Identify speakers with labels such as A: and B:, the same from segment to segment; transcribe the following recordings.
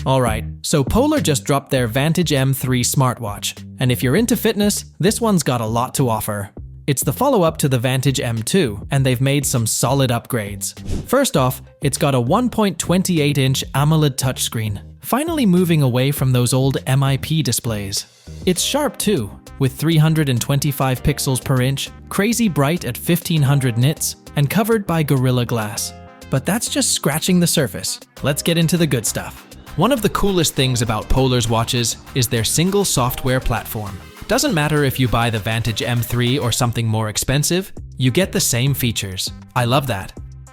A: Alright, so Polar just dropped their Vantage M3 smartwatch, and if you're into fitness, this one's got a lot to offer. It's the follow-up to the Vantage M2, and they've made some solid upgrades. First off, it's got a 1.28-inch AMOLED touchscreen, finally moving away from those old MIP displays. It's sharp too, with 325 pixels per inch, crazy bright at 1500 nits, and covered by Gorilla Glass. But that's just scratching the surface. Let's get into the good stuff. One of the coolest things about Polar's watches is their single software platform. Doesn't matter if you buy the Vantage M3 or something more expensive, you get the same features. I love that.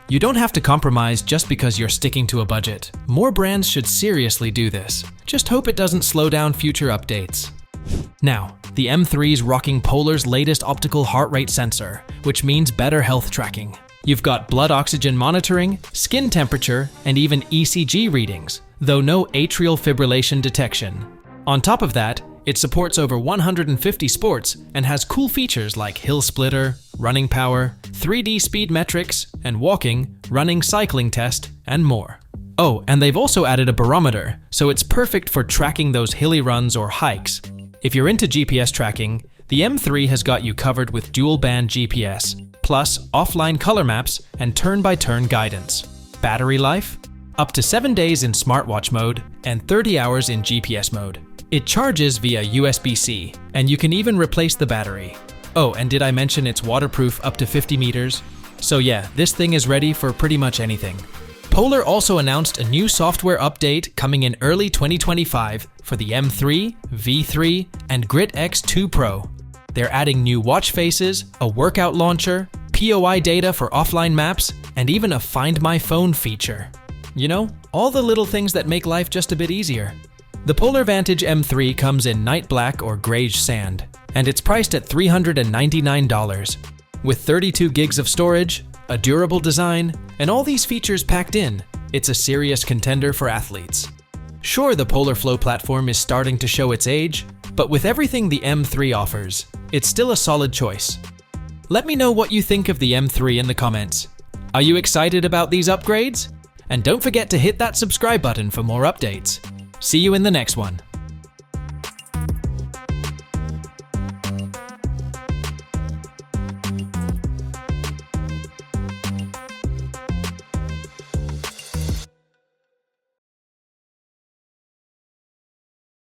A: You don't have to compromise just because you're sticking to a budget. More brands should seriously do this. Just hope it doesn't slow down future updates. Now, the M3's rocking Polar's latest optical heart rate sensor, which means better health tracking. You've got blood oxygen monitoring, skin temperature, and even ECG readings, though no atrial fibrillation detection. On top of that, it supports over 150 sports and has cool features like hill splitter, running power, 3D speed metrics, and walking, running, cycling test, and more. Oh, and they've also added a barometer, so it's perfect for tracking those hilly runs or hikes. If you're into GPS tracking, the M3 has got you covered with dual-band GPS, plus offline color maps and turn-by-turn guidance. Battery life? Up to 7 days in smartwatch mode and 30 hours in GPS mode. It charges via USB-C, and you can even replace the battery. Oh, and did I mention it's waterproof up to 50 meters? So yeah, this thing is ready for pretty much anything. Polar also announced a new software update coming in early 2025 for the M3, V3, and Grit X2 Pro. They're adding new watch faces, a workout launcher, POI data for offline maps, and even a Find My Phone feature. You know, all the little things that make life just a bit easier. The Polar Vantage M3 comes in night black or greige sand, and it's priced at $399. With 32 gigs of storage, a durable design, and all these features packed in, it's a serious contender for athletes. Sure, the Polar Flow platform is starting to show its age, but with everything the M3 offers, it's still a solid choice. Let me know what you think of the M3 in the comments. Are you excited about these upgrades? And don't forget to hit that subscribe button for more updates. See you in the next one.